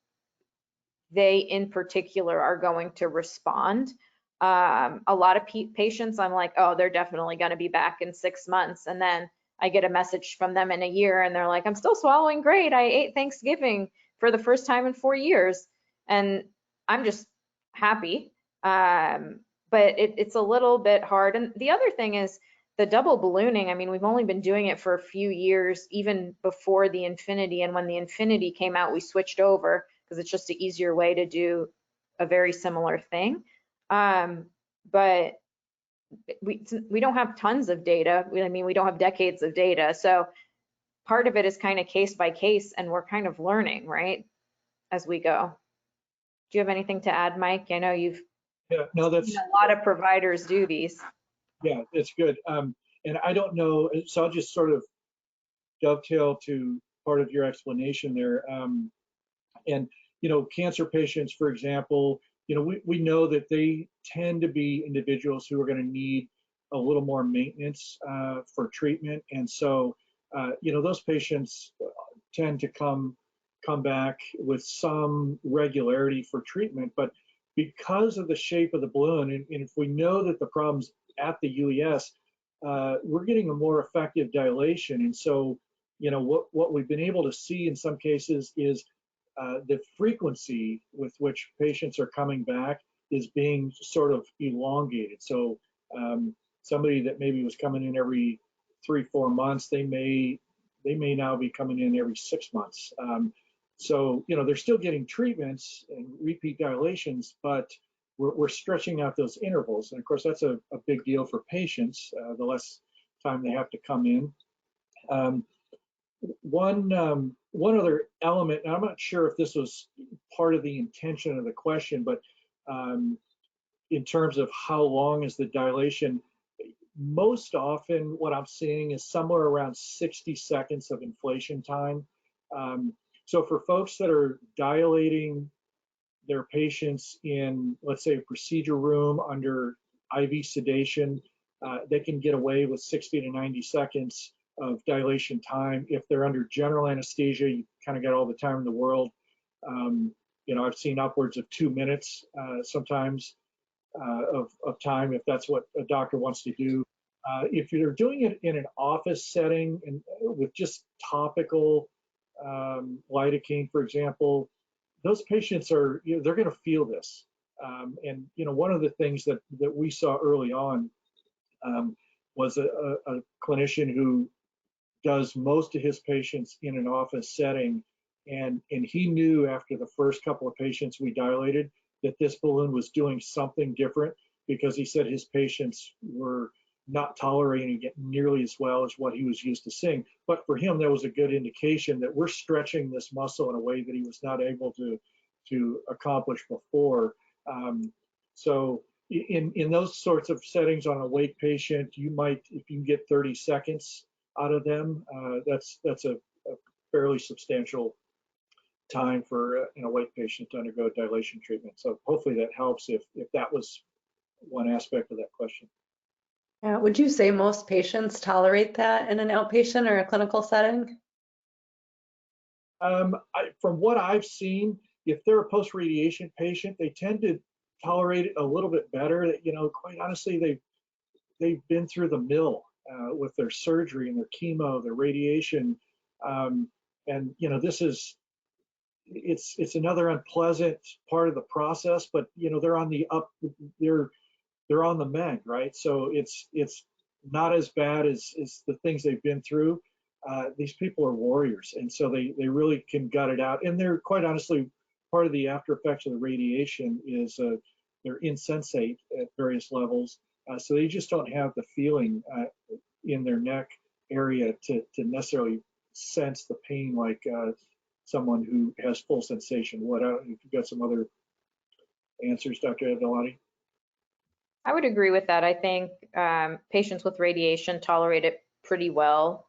they in particular are going to respond. A lot of patients, I'm like, oh, they're definitely going to be back in 6 months. And then I get a message from them in a year and they're like, I'm still swallowing great. I ate Thanksgiving for the first time in 4 years. And I'm just happy. But it's a little bit hard. And the other thing is the double ballooning. I mean, we've only been doing it for a few years, even before the Infinity. And when the Infinity came out, we switched over because it's just an easier way to do a very similar thing. But we don't have tons of data. We don't have decades of data. So part of it is kind of case by case, and we're kind of learning, right, as we go. Do you have anything to add, Mike? I know you've that's seen a lot of providers do these. Yeah, it's good. And I don't know, so I'll just sort of dovetail to part of your explanation there. And cancer patients, for example, we know that they tend to be individuals who are going to need a little more maintenance for treatment. And so, those patients tend to come back with some regularity for treatment. But because of the shape of the balloon, and if we know that the problem's at the UES, we're getting a more effective dilation. And so, what we've been able to see in some cases is the frequency with which patients are coming back is being sort of elongated. So somebody that maybe was coming in every 3-4 months, they may now be coming in every 6 months. So they're still getting treatments and repeat dilations, but we're stretching out those intervals. And of course, that's a big deal for patients, the less time they have to come in. One other element, and I'm not sure if this was part of the intention of the question, but in terms of how long is the dilation, most often what I'm seeing is somewhere around 60 seconds of inflation time. So for folks that are dilating their patients in, let's say, a procedure room under IV sedation, they can get away with 60 to 90 seconds of dilation time. If they're under general anesthesia, you kind of got all the time in the world. I've seen upwards of 2 minutes sometimes of time, if that's what a doctor wants to do. If you're doing it in an office setting and with just topical lidocaine, for example, those patients are, they're going to feel this. And one of the things that we saw early on was a clinician who does most of his patients in an office setting, and he knew after the first couple of patients we dilated that this balloon was doing something different, because he said his patients were not tolerating it nearly as well as what he was used to seeing. But for him, that was a good indication that we're stretching this muscle in a way that he was not able to accomplish before. So in those sorts of settings on a awake patient, you might, if you can get 30 seconds out of them, that's a fairly substantial time for an awake patient to undergo dilation treatment. So hopefully that helps if that was one aspect of that question. Yeah, would you say most patients tolerate that in an outpatient or a clinical setting? From what I've seen, if they're a post-radiation patient, they tend to tolerate it a little bit better. Quite honestly, they've been through the mill with their surgery and their chemo, their radiation, and this is it's another unpleasant part of the process. But they're on the up. they're on the mend, right? So it's not as bad as the things they've been through. These people are warriors, and so they really can gut it out. And they're quite honestly, part of the after effects of the radiation is they're insensate at various levels, so they just don't have the feeling in their neck area to necessarily sense the pain like someone who has full sensation. What, if you've got some other answers, Dr. Abdelhadi? I would agree with that. I think patients with radiation tolerate it pretty well.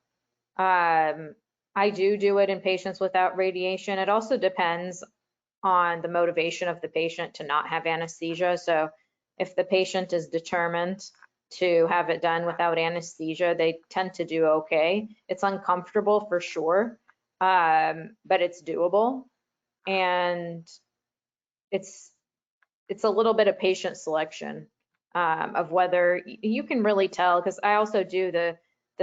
I do it in patients without radiation. It also depends on the motivation of the patient to not have anesthesia. So if the patient is determined to have it done without anesthesia, they tend to do okay. It's uncomfortable for sure, but it's doable. And it's a little bit of patient selection of whether you can really tell, because I also do the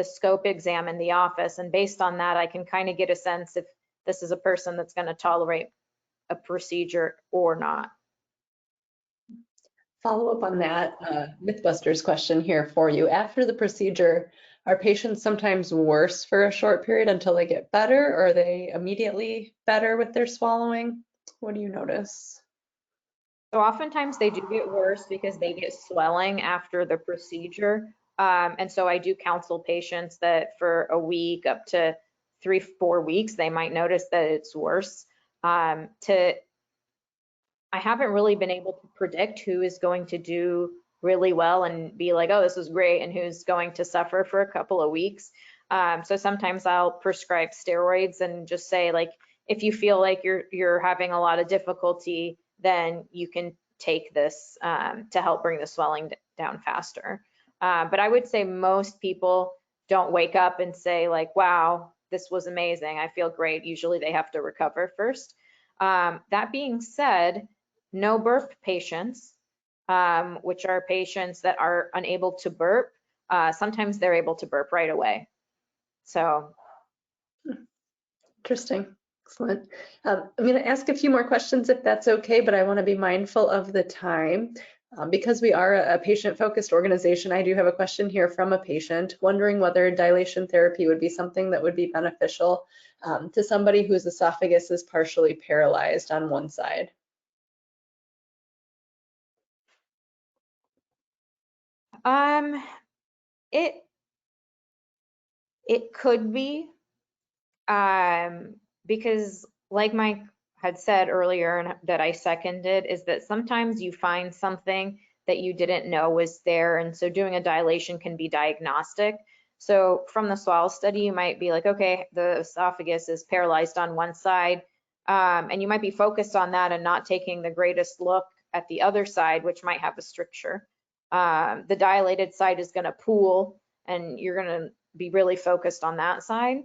scope exam in the office, and based on that, I can kind of get a sense if this is a person that's going to tolerate a procedure or not. Follow up on that Mythbusters question here for you. After the procedure, are patients sometimes worse for a short period until they get better, or are they immediately better with their swallowing? What do you notice? So oftentimes they do get worse because they get swelling after the procedure. And so I do counsel patients that for a week up to 3-4 weeks, they might notice that it's worse. I haven't really been able to predict who is going to do really well and be like, oh, this is great, and who's going to suffer for a couple of weeks. So sometimes I'll prescribe steroids and just say, like, if you feel like you're having a lot of difficulty, then you can take this to help bring the swelling down faster. But I would say most people don't wake up and say like, wow, this was amazing, I feel great. Usually they have to recover first. That being said, no burp patients, which are patients that are unable to burp, sometimes they're able to burp right away. So. Interesting. Excellent. I'm going to ask a few more questions if that's okay, but I want to be mindful of the time. Because we are a patient-focused organization, I do have a question here from a patient wondering whether dilation therapy would be something that would be beneficial to somebody whose esophagus is partially paralyzed on one side. It could be, because like Mike had said earlier, and that I seconded, is that sometimes you find something that you didn't know was there, and so doing a dilation can be diagnostic. So from the swallow study, you might be like, okay, the esophagus is paralyzed on one side, and you might be focused on that and not taking the greatest look at the other side, which might have a stricture. The dilated side is going to pool, and you're going to be really focused on that side.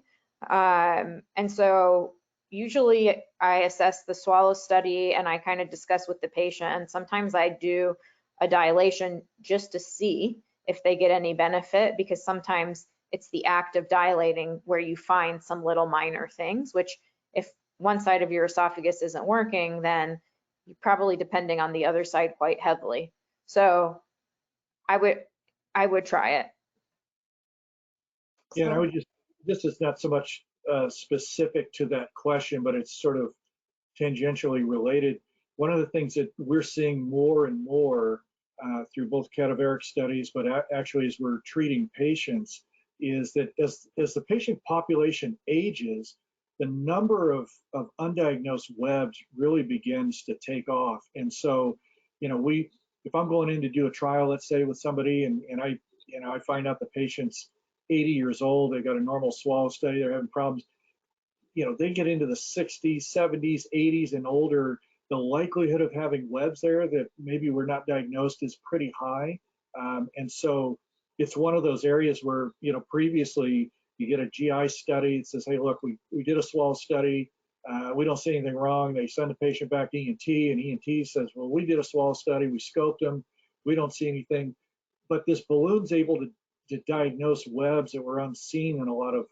And so usually I assess the swallow study and I kind of discuss with the patient, and sometimes I do a dilation just to see if they get any benefit, because sometimes it's the act of dilating where you find some little minor things, which if one side of your esophagus isn't working, then you're probably depending on the other side quite heavily. So I would try it. Yeah, and I would this is not so much specific to that question, but it's sort of tangentially related. One of the things that we're seeing more and more through both cadaveric studies, but actually as we're treating patients, is that as the patient population ages, the number of undiagnosed webs really begins to take off. And so, if I'm going in to do a trial, let's say with somebody, and I find out the patient's 80 years old, they've got a normal swallow study, they're having problems, they get into the 60s, 70s, 80s and older, the likelihood of having webs there that maybe were not diagnosed is pretty high. And so it's one of those areas where, previously you get a GI study, it says, hey, look, we did a swallow study, we don't see anything wrong. They send the patient back to ENT, and ENT says, well, we did a swallow study, we scoped them, we don't see anything. But this balloon's able to diagnose webs that were unseen in a lot of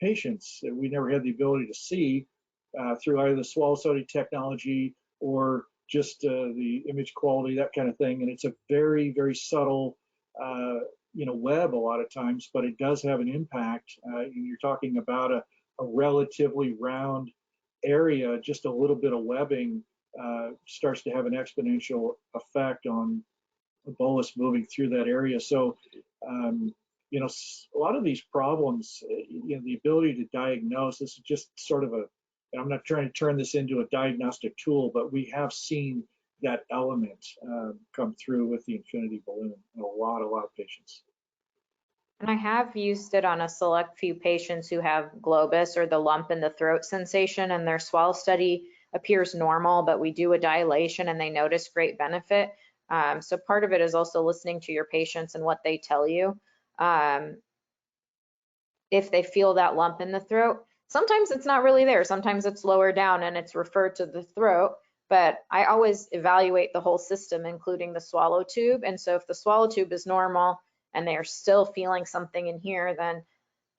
patients that we never had the ability to see through either the swallow study technology or just the image quality, that kind of thing. And it's a very, very subtle, web a lot of times, but it does have an impact. You're talking about a relatively round area, just a little bit of webbing starts to have an exponential effect on the bolus moving through that area. So, a lot of these problems, the ability to diagnose, this is just sort of I'm not trying to turn this into a diagnostic tool, but we have seen that element come through with the Infinity balloon in a lot of patients. And I have used it on a select few patients who have globus, or the lump in the throat sensation, and their swallow study appears normal, but we do a dilation and they notice great benefit. So part of it is also listening to your patients and what they tell you. If they feel that lump in the throat, sometimes it's not really there. Sometimes it's lower down and it's referred to the throat, but I always evaluate the whole system, including the swallow tube. And so if the swallow tube is normal and they are still feeling something in here, then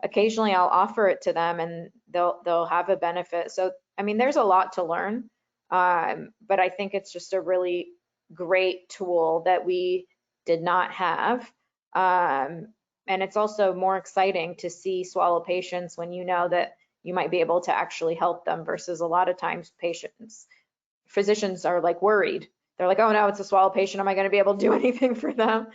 occasionally I'll offer it to them and they'll have a benefit. So, I mean, there's a lot to learn, but I think it's just a really great tool that we did not have. And it's also more exciting to see swallow patients when you know that you might be able to actually help them, versus a lot of times physicians are like worried. They're like, oh no, it's a swallow patient. Am I going to be able to do anything for them?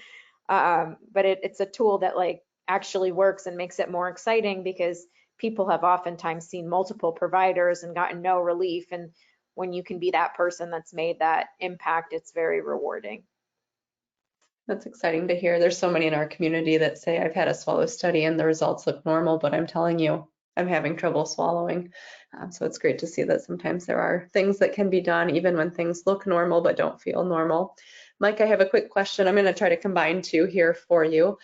But it's a tool that like actually works and makes it more exciting, because people have oftentimes seen multiple providers and gotten no relief. And when you can be that person that's made that impact, it's very rewarding. That's exciting to hear. There's so many in our community that say, I've had a swallow study and the results look normal, but I'm telling you, I'm having trouble swallowing. So it's great to see that sometimes there are things that can be done even when things look normal but don't feel normal. Mike, I have a quick question. I'm going to try to combine two here for you.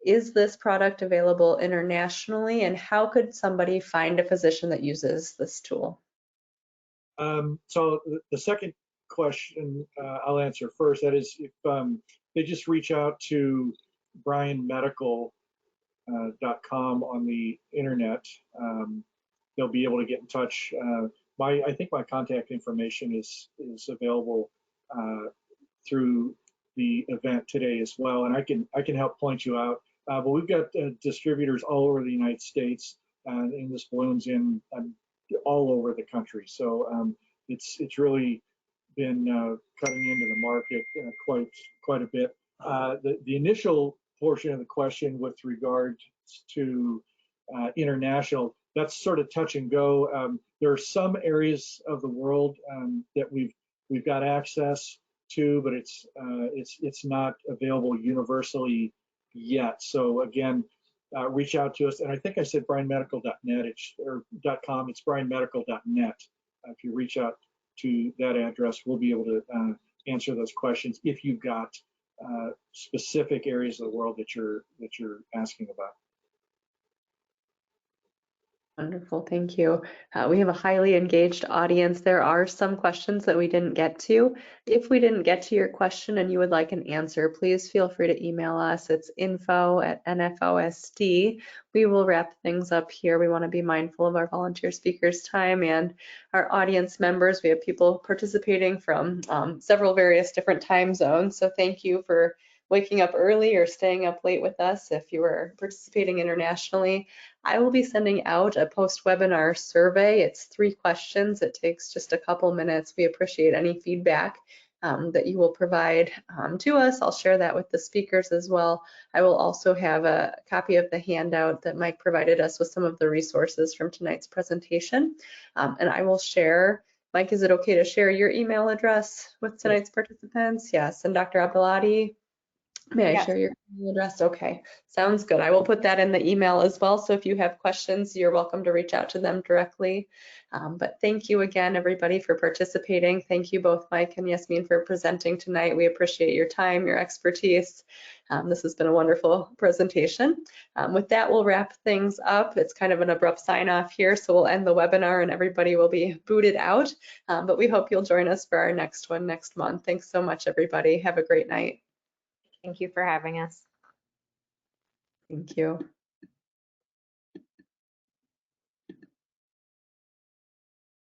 Is this product available internationally, and how could somebody find a physician that uses this tool? So the second question I'll answer first. That is, if they just reach out to bryanmedical.com on the internet, they'll be able to get in touch. I think my contact information is available through the event today as well, and I can help point you out. But we've got distributors all over the United States, and this balloon's in all over the country. So it's really been cutting into the market quite a bit. The initial portion of the question with regard to international, that's sort of touch and go. There are some areas of the world that we've got access to, but it's not available universally yet. So again, reach out to us. And I think I said bryanmedical.net or .com. It's bryanmedical.net. If you reach out to that address, we'll be able to answer those questions if you've got specific areas of the world that you're asking about. Wonderful, thank you. We have a highly engaged audience. There are some questions that we didn't get to. If we didn't get to your question and you would like an answer, please feel free to email us. It's info@nfosd. We will wrap things up here. We want to be mindful of our volunteer speakers' time and our audience members. We have people participating from several various different time zones. So thank you for waking up early or staying up late with us if you were participating internationally. I will be sending out a post-webinar survey. It's 3 questions. It takes just a couple minutes. We appreciate any feedback that you will provide to us. I'll share that with the speakers as well. I will also have a copy of the handout that Mike provided us with some of the resources from tonight's presentation. And I will share, Mike, is it okay to share your email address with tonight's participants? Yes, and Dr. Abdulati? May I share your email address? Okay, sounds good. I will put that in the email as well. So if you have questions, you're welcome to reach out to them directly. But thank you again, everybody, for participating. Thank you both, Mike and Yasmin, for presenting tonight. We appreciate your time, your expertise. This has been a wonderful presentation. With that, we'll wrap things up. It's kind of an abrupt sign off here, so we'll end the webinar and everybody will be booted out. But we hope you'll join us for our next one next month. Thanks so much, everybody. Have a great night. Thank you for having us. Thank you.